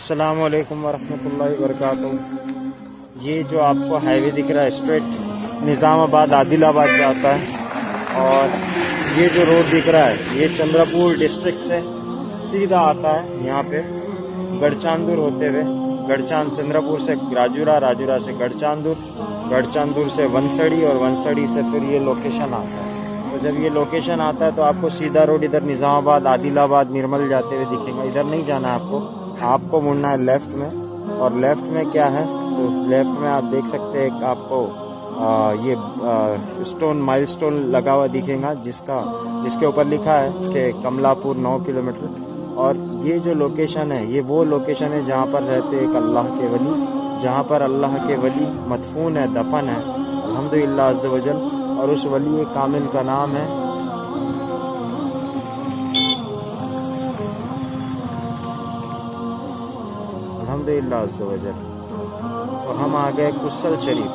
السلام علیکم ورحمۃ اللہ وبرکاتہ۔ یہ جو آپ کو ہائی وے دکھ رہا ہے اسٹریٹ نظام آباد عادل آباد جاتا ہے، اور یہ جو روڈ دکھ رہا ہے یہ چندرپور ڈسٹرکٹ سے سیدھا آتا ہے یہاں پہ گڑچاندور ہوتے ہوئے چندرپور سے راجورا، راجورا سے گڑچاندور سے ونسڑی، اور ونسڑی سے پھر یہ لوکیشن آتا ہے۔ تو جب یہ لوکیشن آتا ہے تو آپ کو سیدھا روڈ ادھر نظام آباد، عادل آباد، نرمل جاتے ہوئے دکھے گا۔ ادھر نہیں جانا ہے آپ کو مڑنا ہے لیفٹ میں، اور لیفٹ میں کیا ہے تو لیفٹ میں آپ دیکھ سکتے ہیں آپ کو یہ مائل سٹون لگا ہوا دکھے گا، جس کے اوپر لکھا ہے کہ کملا پور 9 کلومیٹر۔ اور یہ جو لوکیشن ہے یہ وہ لوکیشن ہے جہاں پر رہتے ایک اللہ کے ولی، جہاں پر اللہ کے ولی مدفون ہے، دفن ہے الحمدللہ عز و جل، اور اس ولی کامل کا نام ہے الحمدللہ عز و جل۔ تو ہم آ گئے کسل شریف،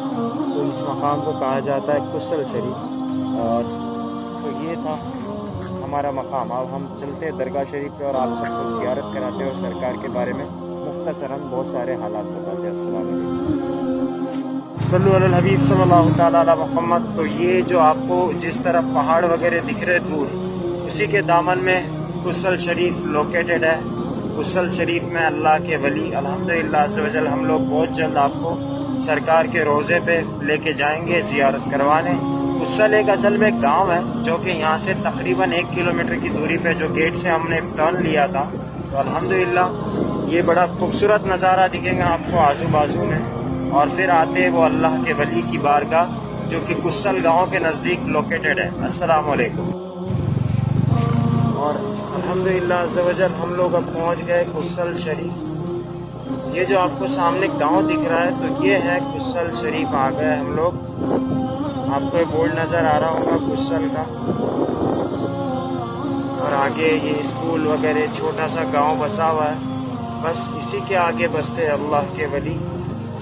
تو اس مقام کو کہا جاتا ہے کسل شریف، اور تو یہ تھا ہمارا مقام۔ اب ہم چلتے ہیں درگاہ شریف پہ اور آپ سب کو زیارت کراتے ہیں اور سرکار کے بارے میں مختصراً بہت سارے حالات بتاتے ہیں۔ السلام علیکم، صلو علی الحبیب صلی اللہ تعالیٰ علی محمد۔ تو یہ جو آپ کو جس طرح پہاڑ وغیرہ دکھ رہے دور، اسی کے دامن میں کسل شریف لوکیٹڈ ہے۔ کسل شریف میں اللہ کے ولی الحمدللہ عز و جل ہم لوگ بہت جلد آپ کو سرکار کے روضے پہ لے کے جائیں گے زیارت کروانے۔ کسل ایک اصل میں گاؤں ہے جو کہ یہاں سے تقریباً 1 کلومیٹر کی دوری پہ جو گیٹ سے ہم نے ٹرن لیا تھا، تو الحمدللہ یہ بڑا خوبصورت نظارہ دکھیں گا آپ کو آزو بازو میں۔ اور پھر آتے وہ اللہ کے ولی کی بارگاہ جو کہ کسل گاؤں کے نزدیک لوکیٹڈ ہے۔ السلام علیکم۔ اور الحمدللہ عز و جل ہم لوگ اب پہنچ گئے کسل شریف۔ یہ جو آپ کو سامنے گاؤں دکھ رہا ہے تو یہ ہے کسل شریف، آ گئے ہم لوگ۔ آپ کو بورڈ نظر آ رہا ہوگا کسل کا، اور آگے یہ اسکول وغیرہ چھوٹا سا گاؤں بسا ہوا ہے، بس اسی کے آگے بستے اللہ کے ولی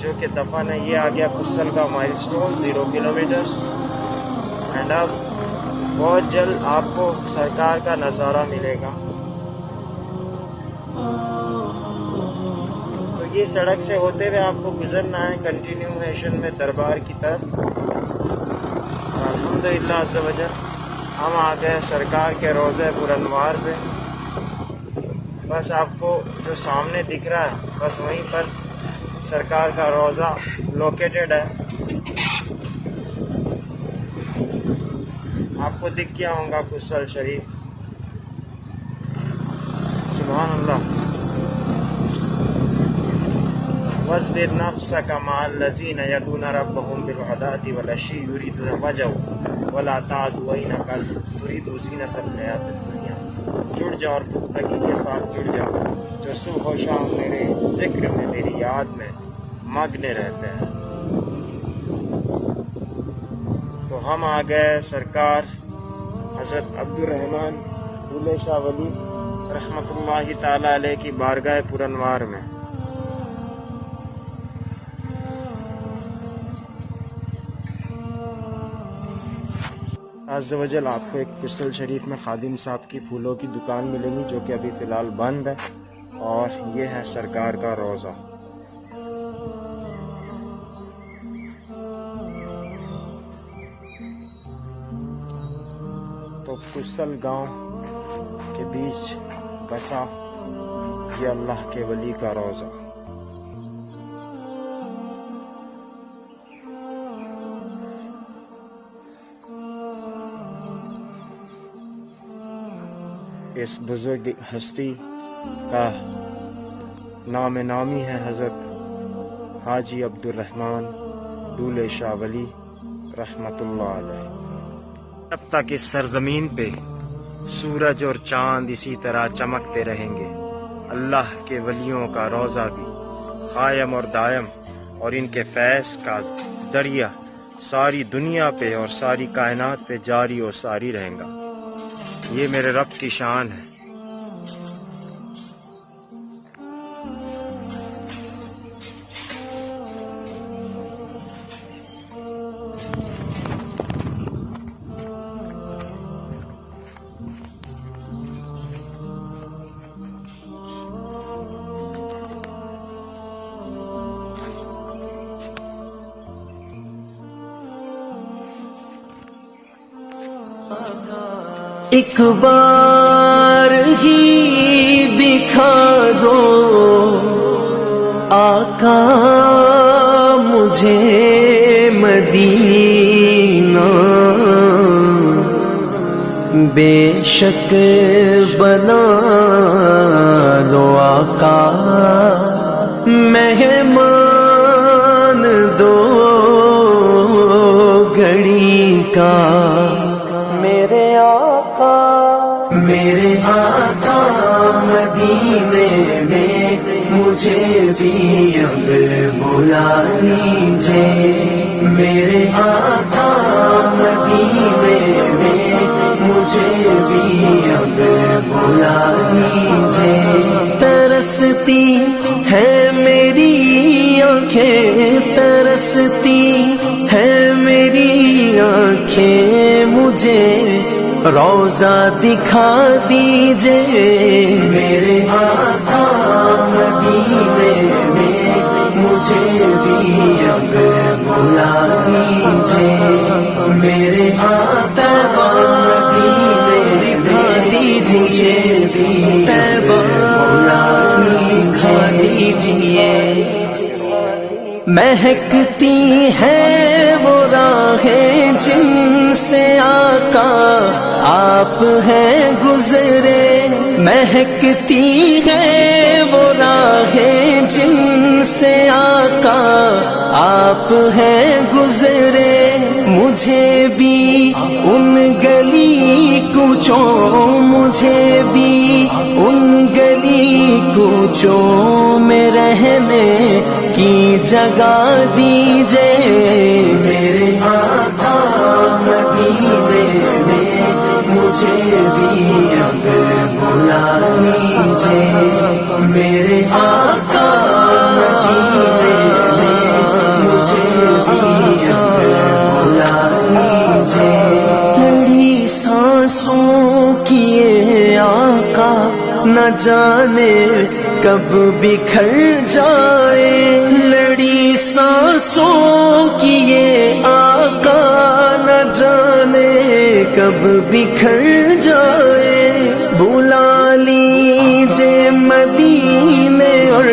جو کہ دفن ہے۔ یہ آ گیا کسل کا مائل سٹون 0 کلومیٹرز، اینڈ اب بہت جلد آپ کو سرکار کا نظارہ ملے گا۔ تو یہ سڑک سے ہوتے ہوئے آپ کو گزرنا ہے کنٹینیویشن میں دربار کی طرف۔ الحمدللہ عز و جل ہم آ گئے سرکار کے روضہ پر انوار پہ۔ بس آپ کو جو سامنے دکھ رہا ہے بس وہیں پر سرکار کا روضہ لوکیٹڈ ہے۔ آپ کو دکھ گیا ہوگا کسل شریف۔ سبحان اللہ۔ وَاصْبِرْ نَفْسَكَ مَعَ الَّذِينَ يَدْعُونَ رَبَّهُمْ بِالْغَدَاةِ وَالْعَشِيِّ يُرِيدُونَ وَجْهَهُ وَلَا تَعْدُ عَيْنَكَ تُرِيدُ زِينَةَ الْحَيَاةِ الدُّنْيَا۔ جڑ جاؤ اور پختگی کے ساتھ جڑ جاؤ جو صبح و شام میرے ذکر میں، میری یاد میں مگن رہتے ہیں۔ تو ہم آ گئے سرکار حضرت عبدالرحمن دولہ شاہ ولی رحمۃ اللہ تعالی علیہ کی بارگاہ پر انوار میں۔ عز و جل آپ کو ایک کسل شریف میں خادم صاحب کی پھولوں کی دکان ملے گی جو کہ ابھی فی الحال بند ہے، اور یہ ہے سرکار کا روضہ۔ تو کسل گاؤں کے بیچ بسا یہ اللہ کے ولی کا روضہ۔ اس بزرگ ہستی کا نام نامی ہے حضرت حاجی عبدالرحمن دولہ شاہ ولی رحمۃ اللہ علیہ۔ جب تک اس سرزمین پہ سورج اور چاند اسی طرح چمکتے رہیں گے، اللہ کے ولیوں کا روضہ بھی قائم اور دائم، اور ان کے فیض کا دریا ساری دنیا پہ اور ساری کائنات پہ جاری و ساری رہیں گا۔ یہ میرے رب کی شان ہے۔ ایک بار ہی دکھا دو آقا مجھے مدینہ، بے شک بنا لو آقا مہمان دو گھڑی کا، میرے آقا مدینے میں مجھے بھی اب بلا لیجیے، میرے آقا مدینے میں مجھے بھی اب بلا لیجیے، ترستی ہے میری آنکھیں، ترستی ہے میری آنکھیں، مجھے روضہ دکھا دیجیے، میرے آقا مدینے میں مجھے بھی اب بلا لیجیے، میرے آقا مدینے دکھا دیجیے، بلا لیجیے، مہکتی ہے وہ راہیں جن سے آقا آپ ہیں گزرے، مہکتی ہے وہ راہیں جن سے آقا آپ ہیں گزرے، مجھے بھی ان گلی کوچوں، مجھے بھی ان گلی کوچوں میں رہنے کی جگہ دیجیے، میرے آقا مدینے میں مجھے بھی اب بلا لیجیے، میرے آقا مدینے میں مجھے بھی اب بلا لیجیے، لڑی سانسوں کی یہ آقا نہ جانے کب بکھر جائے، لڑی سانسوں کی یہ آقا نہ جانے کب بکھر جائے، بلا لیجیے مدینے اور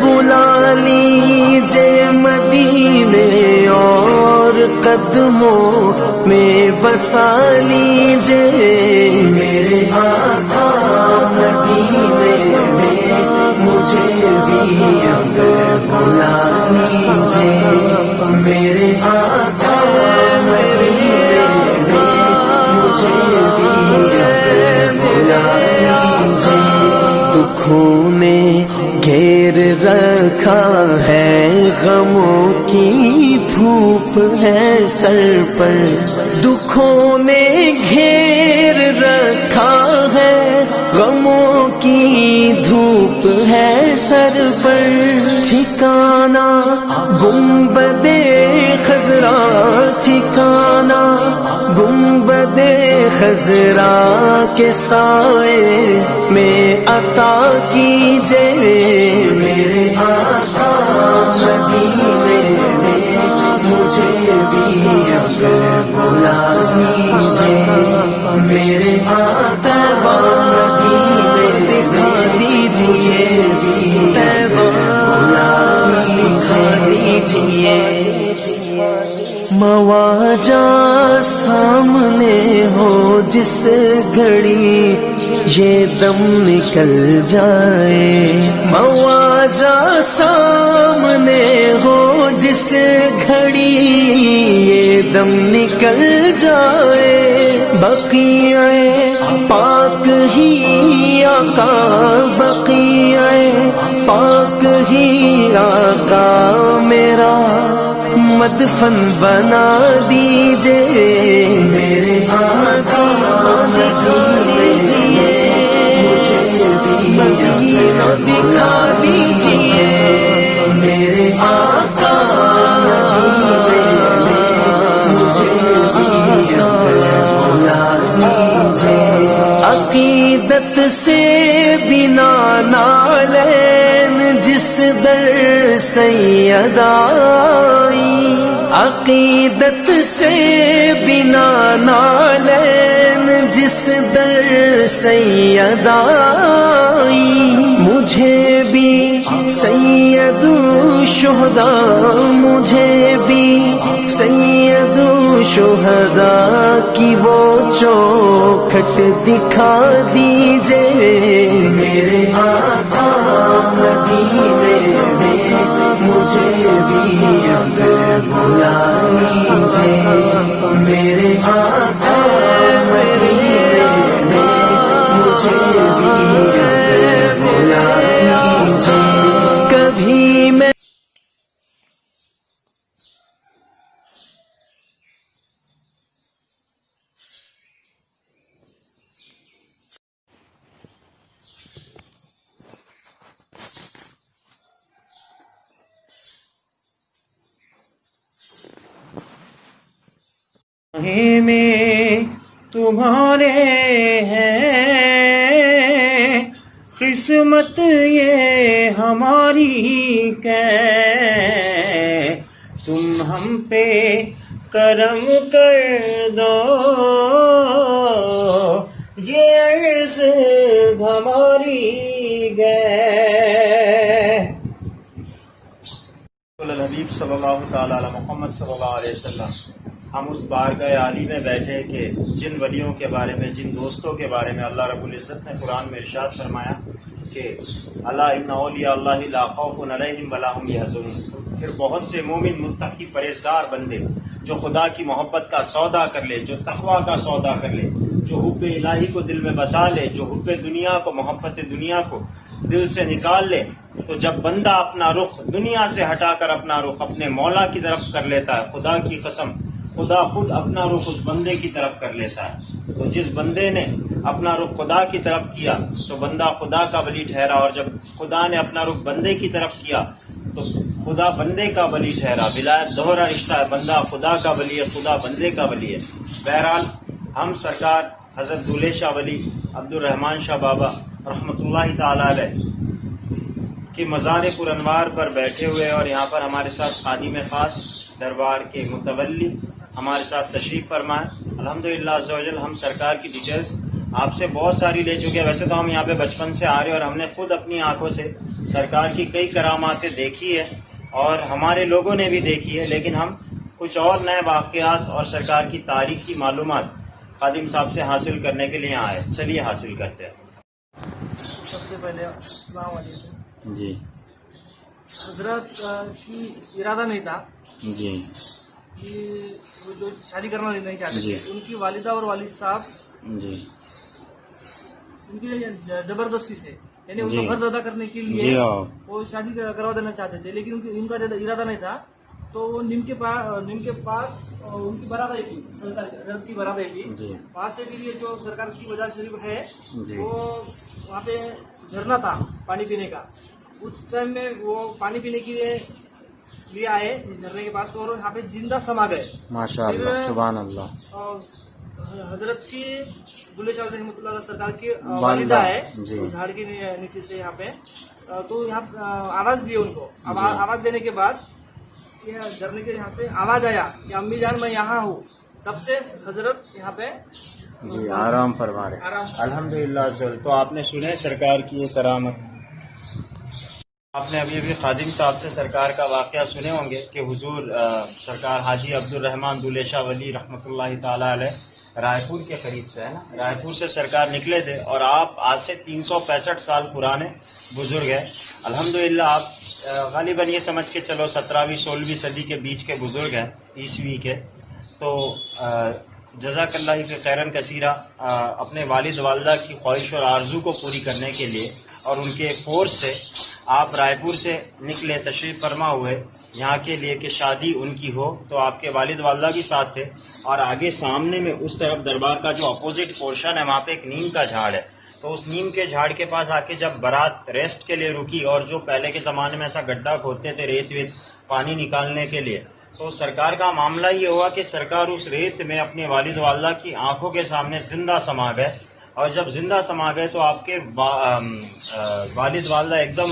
بلا لیجیے مدینے اور قدموں میں بسا لیجیے، میرے آقا مدینے میں مجھے بھی اب بلا لیجیے، میرے آقا مدینے میں مجھے بھی اب بلا لیجیے، دکھوں نے گھیر رکھا ہے غموں کی دھوپ ہے سر پر، دکھوں نے گھیر رکھا ہے غموں کی دھوپ ہے سر پر، ٹھکانا گنبد خضرا، ٹھکانا گنبد خضرا کے سائے میں عطا کیجیے، میرے آقا مدینے میں مجھے بھی اب بلا لیجیے، میرے آقا مدینے دکھا دیجیے، بلا لیجیے، مواجہ سامنے ہو جس گھڑی یہ دم نکل جائے، مواجہ سامنے ہو جس گھڑی یہ دم نکل جائے، بقیع پاک ہی آقا، بقیع پاک ہی آقا میرا مدفن بنا دیجیے، میرے آقا مدینے مجھے بھی مدینہ دکھا دیجیے، میرے آقا مدینے مجھے بھی بلا لیجیے، عقیدت سے بنا نالین جس در سید آئی، عقیدت سے بنا نالین جس در سید آئی، مجھے بھی سید الشہداء، مجھے بھی سید الشہداء کی وہ چوکھٹ دکھا دیجئے، میرے آقا مدینے میں مجھے بھی اب بلا لیجئے، میرے آقا مدینے میں مجھے بھی اب بلا لیجئے، کبھی میں میں تمہارے ہیں، قسمت یہ ہماری کہ تم ہم پہ کرم کر دو، یہ عرض ہماری گئے۔ الحبیب صلی اللہ تعالی علی محمد صلی اللہ علیہ وسلم، ہم اس بارگاہ عالی میں بیٹھے کہ جن ولیوں کے بارے میں، جن دوستوں کے بارے میں اللہ رب العزت نے قرآن میں ارشاد فرمایا کہ اللہ ان اولیاء اللہ لا خوف علیہم ولا هم یحزنون، پھر بہت سے مومن متقی پرہیزگار بندے جو خدا کی محبت کا سودا کر لے، جو تقوی کا سودا کر لے، جو حب الہی کو دل میں بسا لے، جو حب دنیا کو، محبت دنیا کو دل سے نکال لے، تو جب بندہ اپنا رخ دنیا سے ہٹا کر اپنا رخ اپنے مولا کی طرف کر لیتا ہے، خدا کی قسم خدا خود اپنا رخ اس بندے کی طرف کر لیتا ہے۔ تو جس بندے نے اپنا رخ خدا کی طرف کیا تو بندہ خدا کا ولی ٹھہرا، اور جب خدا نے اپنا رخ بندے کی طرف کیا تو خدا بندے کا ولی ٹھہرا۔ ولایت دوہرا رشتہ ہے، بندہ خدا کا ولی ہے، خدا بندے کا ولی ہے۔ بہرحال ہم سرکار حضرت دولے شاہ ولی عبدالرحمن شاہ بابا رحمۃ اللہ تعالی علیہ کی مزار پر انوار پر بیٹھے ہوئے، اور یہاں پر ہمارے ساتھ خادم خاص دربار کے متولی ہمارے ساتھ تشریف فرمائے۔ الحمدللہ عز و جل ہم سرکار کی ڈیٹیلز آپ سے بہت ساری لے چکے ہیں، ویسے تو ہم یہاں پہ بچپن سے آ رہے ہیں اور ہم نے خود اپنی آنکھوں سے سرکار کی کئی کراماتیں دیکھی ہے اور ہمارے لوگوں نے بھی دیکھی ہے، لیکن ہم کچھ اور نئے واقعات اور سرکار کی تاریخ کی معلومات خادم صاحب سے حاصل کرنے کے لیے آئے۔ چلیے حاصل کرتے ہیں۔ سب سے پہلے السلام علیکم۔ جی حضرت کی ارادہ نہیں تھا جی کہ وہ جو شادی کرنا نہیں چاہتے جی۔ تھے، ان کی والدہ اور والد صاحب جی ان کی زبردستی سے، یعنی ان جی۔ کو گھر ادا کرنے کے جی لیے ہاں۔ وہ شادی کروا دینا چاہتے تھے، لیکن ان کا ارادہ نہیں تھا۔ تو وہ نیم کے پاس ان کی برات آئی تھی، سرکار حضرت کی برات آئی تھی، جی وہاں سے کے لیے جو سرکار کی بازار شریف ہے جی۔ وہ وہاں پہ جھرنا تھا پانی پینے کا، اس ٹائم میں وہ پانی پینے کے لیے آئے جھرنے کے پاس، اور یہاں پہ زندہ سما گئے۔ ماشاء اللہ، سبحان اللہ۔ حضرت کی دولے شاہ رحمۃ اللہ علیہ سرکار کی والدہ والدہ ہے، جی۔ تو جھاڑ کے نیچے سے یہاں پہ، تو یہاں آواز دی ان کو، آواز دینے کے بعد یہ جھرنے کے یہاں سے آواز آیا کہ امی جان میں یہاں ہوں، تب سے حضرت یہاں پہ جی آرام فرما رہے۔ الحمدللہ ضرور۔ تو آپ نے سنے سرکار کی یہ کرامت، آپ نے ابھی خادم صاحب سے سرکار کا واقعہ سنے ہوں گے کہ حضور سرکار حاجی عبدالرحمن دولے شاہ ولی رحمۃ اللہ تعالی علیہ رائے پور کے قریب سے ہے نا، رائے پور سے سرکار نکلے تھے، اور آپ آج سے 365 سال پرانے بزرگ ہیں۔ الحمدللہ آپ غالباً یہ سمجھ کے چلو 17ویں 16ویں صدی کے بیچ کے بزرگ ہیں، عیسوی کے۔ تو جزاک اللہ فی خیرن کثیرہ، اپنے والد والدہ کی خواہش اور آرزو کو پوری کرنے کے لیے اور ان کے فورس سے آپ رائے پور سے نکلے، تشریف فرما ہوئے یہاں کے لیے کہ شادی ان کی ہو۔ تو آپ کے والد والدہ بھی ساتھ تھے، اور آگے سامنے میں اس طرف دربار کا جو اپوزٹ پورشن ہے وہاں پہ ایک نیم کا جھاڑ ہے، تو اس نیم کے جھاڑ کے پاس آ کے جب بارات ریسٹ کے لیے رکی، اور جو پہلے کے زمانے میں ایسا گڈھا کھودتے تھے ریت ویت پانی نکالنے کے لیے، تو سرکار کا معاملہ یہ ہوا کہ سرکار اس ریت میں اپنے والد والدہ کی آنکھوں کے سامنے زندہ سما گئے، اور جب زندہ سما گئے تو آپ کے والد والدہ ایک دم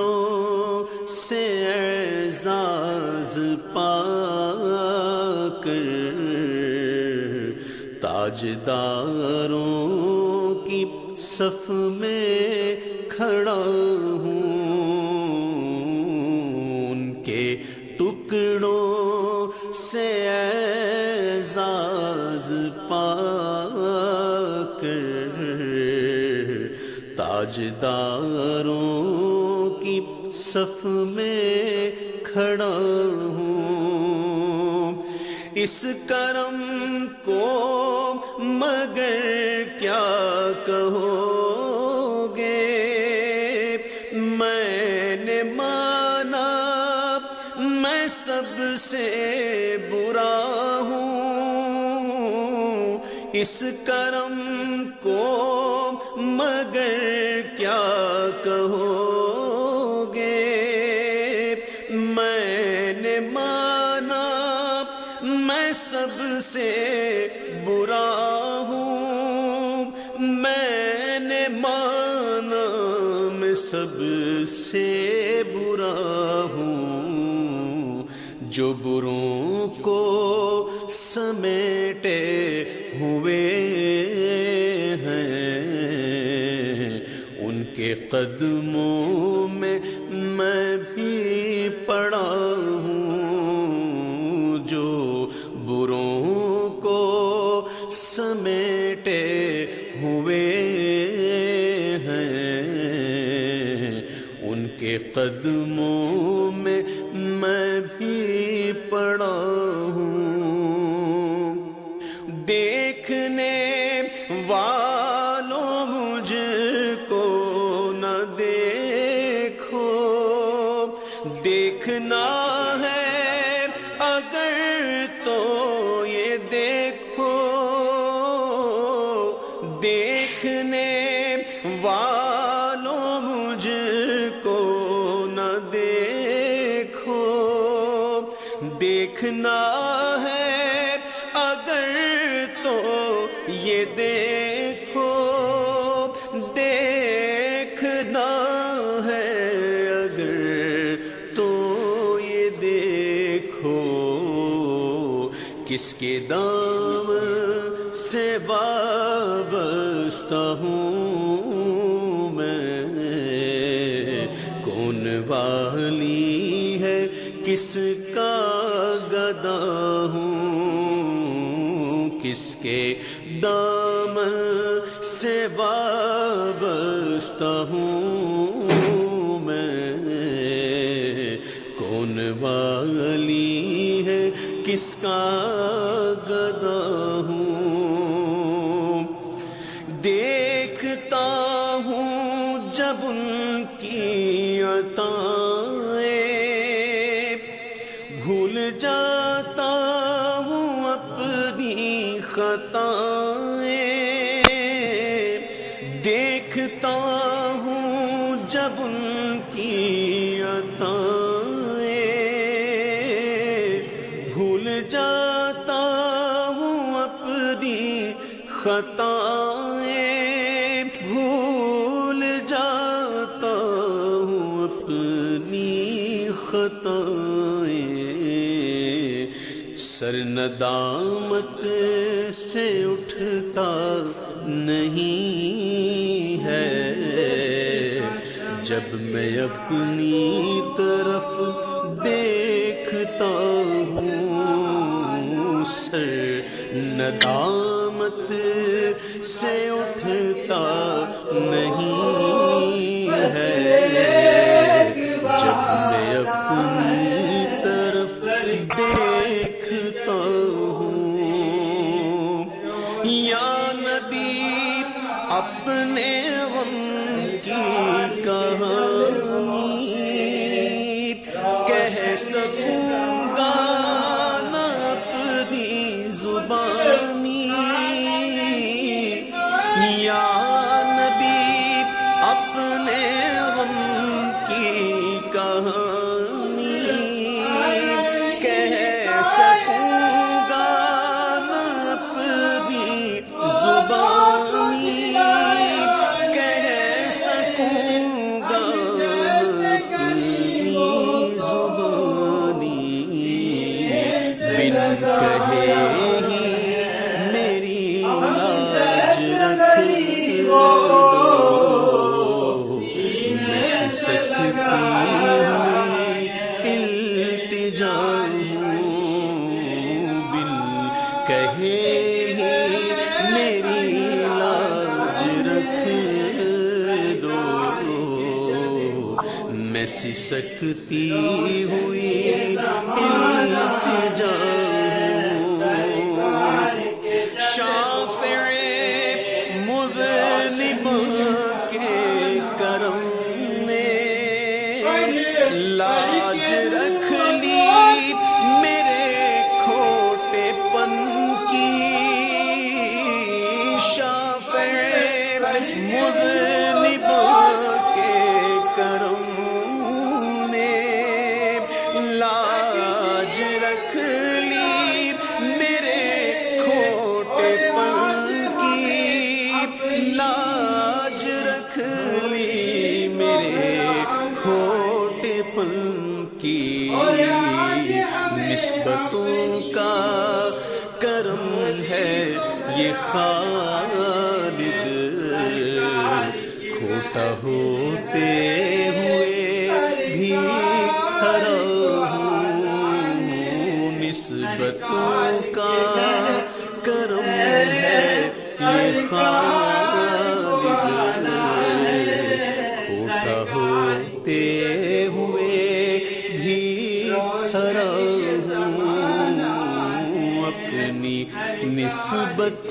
ٹکڑوں سے اعزاز پا کر تاجداروں کی صف میں کھڑا ہوں، ان کے ٹکڑوں سے اعزاز پا کر تاجداروں کی صف میں کھڑا ہوں۔ اس کرم کو مگر کیا کہو گے، میں نے مانا میں سب سے برا ہوں۔ اس کرم کو مگر کیا کہو گے، میں نے مانا میں سب سے برا ہوں، میں نے مانا میں سب سے برا ہوں۔ جو بروں کو سمیٹے ہوئے ہیں، ان کے قدموں میں میں بھی پڑا ہوں۔ جو بروں کو سمیٹے ہوئے ہیں، ان کے قدموں میں میں بھی پڑا ہوں۔ دیکھنے والوں مجھ کو نہ دیکھو، دیکھنا ہے اگر تو یہ دیکھو، دیکھنے والوں مجھ کو نہ دیکھو، دیکھنا ہے اگر تو یہ دیکھو، دیکھنا ہے اگر تو یہ دیکھو، کس کے دامن سے وابستہ ہوں میں، کون والی ہے کس کا گدا ہوں، کس کے دامن سے وابستہ ہوں میں، کون والی ہے کس کا گدا ہوں۔ دیکھتا ہوں جب ان کی عطائیں، بھول جاتا ہوں اپنی خطائیں، دیکھتا ہوں جب ان کی عطائیں، بھول جاتا ہوں اپنی خطائیں، بھول جاتا ہوں اپنی خطائیں۔ سر ندامت سے اٹھتا نہیں ہے، جب میں اپنی طرف دیکھتا ہوں۔ سر ندامت سے اٹھتا نہیں ہے، جب میں اپنی طرف دیکھتا ہوں۔ یا نبی اپنے غم کی کہانی کہہ سکوں گا نہ اپنی زبانی، یا نبی اپنے غم کی کہانی کہہ سکوں گا نہ اپنی زبانی، کہہ سکوں گا سکتی ہوئی التجا شافع مذنب کے کرم نے لاج رکھ لی میرے کھوٹے پن کی شافع مذنب کے کرم نے لاج رکھ لی میرے کھوٹے پن کی لاج رکھ لی میرے کھوٹے پن کی نسبتوں کا کرم ہے یہ خالد کھوٹا ہوتے ہوئے بھی کھڑا ہوں نسبتوں کا کرم ہے یہ خالد کھوٹا ہوتے ہوئے بھی کھڑا ہوں اپنی نسبت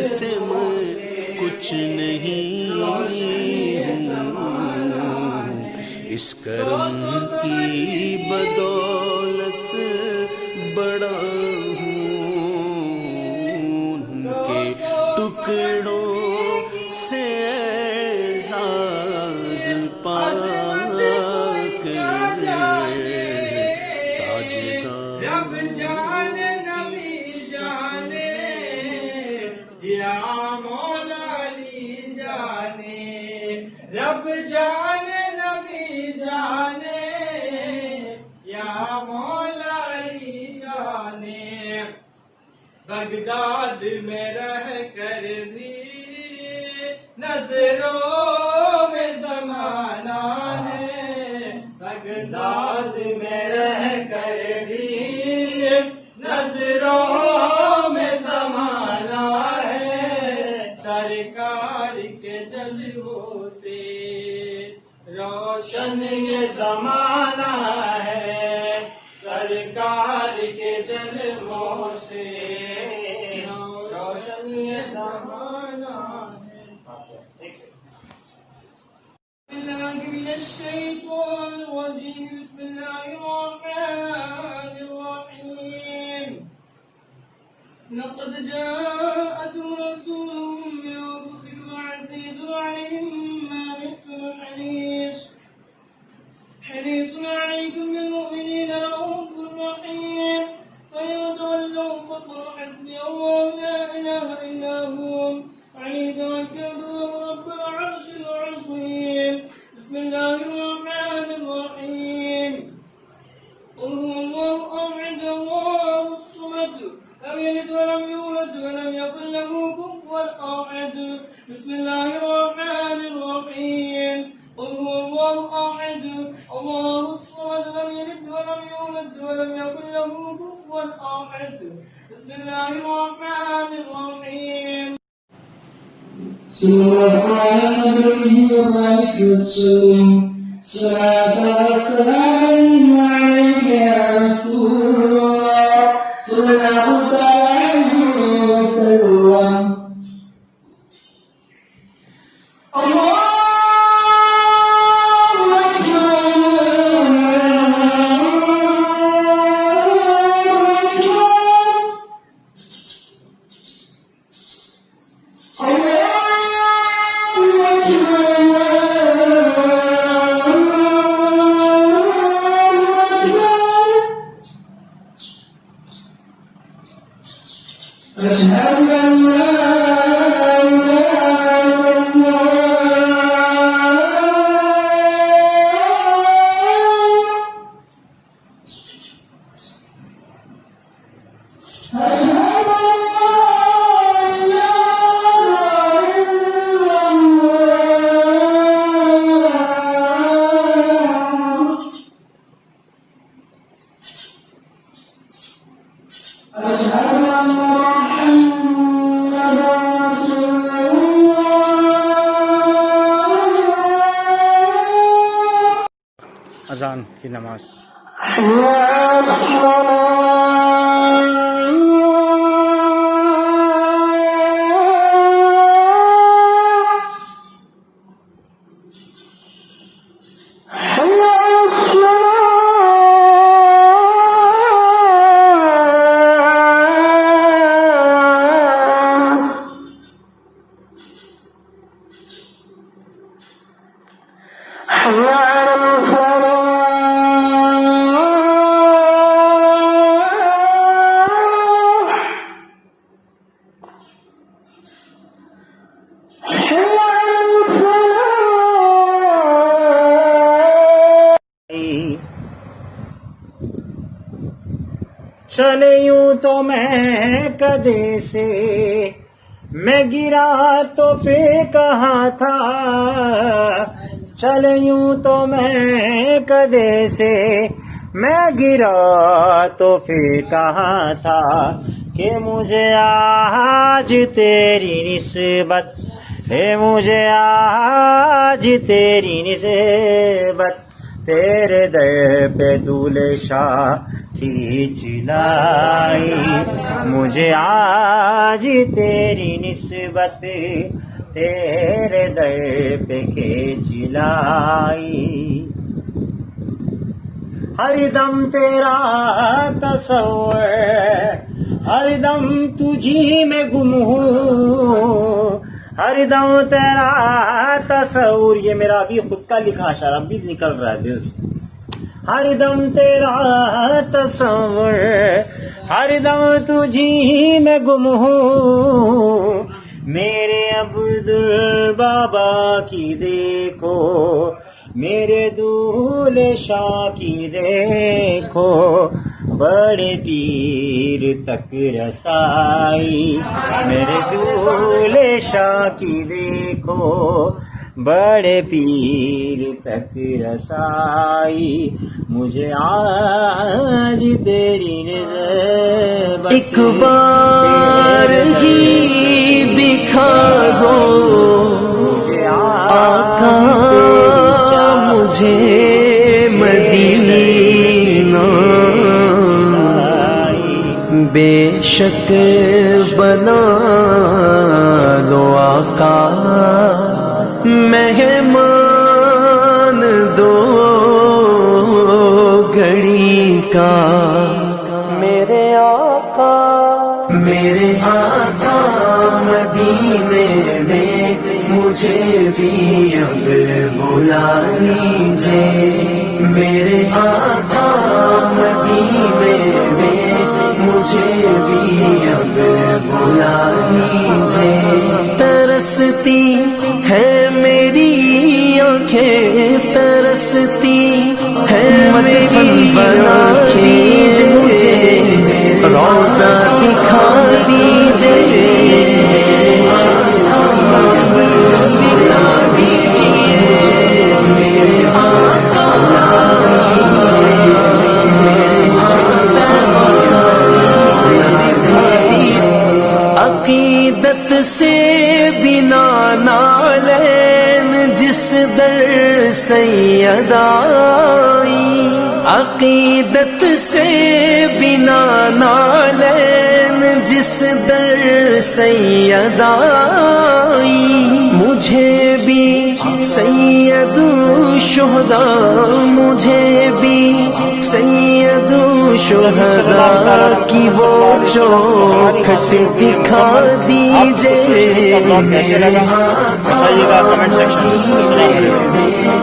سے میں کچھ نہیں ہوں اس کرم کی بدولت بڑا ہوں ان کے ٹکڑوں سے اعزاز پا کر رب جانے نبی جانے یا مولا علی جانے بغداد میں رہ کر بھی نظروں میں زمانہ ہے بغداد میں رہ کر بھی نظروں میں زمانہ ہے سرکار کے جلووں سے روشن یہ زمانہ ہے سرکار کے جلووں سے روشن یہ زمانہ ہے اللہ من الشیطان الرجیم بسم اللہ الرحمن الرحیم لقد جاءكم رسول من أنفسكم عزيز عليهم ما عنتم حريص عليكم بالمؤمنين رؤوف رحيم فإن تولوا فقل حسبي الله لا إله إلا هو عليه توكلت وهو رب العرش العظيم بسم الله الرحمن الرحيم قل هو الله أحد الله الصمد لم يلد ولم يولد ولم يكن له كفوا أحد بسم الله الرحمن الرحيم قل هو الله أحد الله الصمد لم يلد ولم يولد ولم يكن له كفوا أحد بسم الله الرحمن الرحيم صلى الله على نبيه وبارك وسلم صلاة وسلام عليك يا رسول الله صلى الله عليه وسلم اذان کی نماز. چلے یوں تو میں کدے سے میں گرا تو پھر کہاں تھا. چلے یوں تو میں کدے سے میں گرا تو پھر کہاں تھا کہ مجھے آج تیری نسبت ہے. مجھے آج تیری نسبت تیرے در پہ دولے شاہ کھینچ لائی. مجھے آج تیری نسبت تیرے در پہ کھینچ لائی. ہر دم تیرا تصور ہر دم تجھی میں گم ہوں. ہر دم تیرا تصور یہ میرا ابھی خود کا لکھا اشعار اب بھی نکل رہا ہے دل سے. ہر دم تیرا تصور ہر دم تجھی میں گم ہوں. میرے عبدالبابا کی دیکھو میرے دولے شاہ کی دیکھو بڑے پیر تک رسائی. میرے دولے شاہ کی دیکھو بڑے پیر تک رسائی. مجھے آج تیری نسبت ایک بار ہی دکھا دو مجھے آقا مجھے مدینہ. بے شک بنا لو آقا مہمان دو گھڑی کا. میرے آقا مدینے میں مجھے بھی اب بلا لیجیے. میرے آقا مدینے میں مجھے بھی اب بلا لیجیے. ترستی ہے میری آنکھیں ترستی ہے میری بنا دیجیے. مجھے روزہ دکھا دیجیے. عقیدت سے بنا نالین جس در سید آئی. عقیدت سے بنا نالین جس در سید آئی. مجھے بھی سید الشہداء مجھے بھی سید الشہداء کی وہ چوکھٹ دکھا دیجیے. بتائیے گا کمنٹ سیکشن میں. السلام علیکم.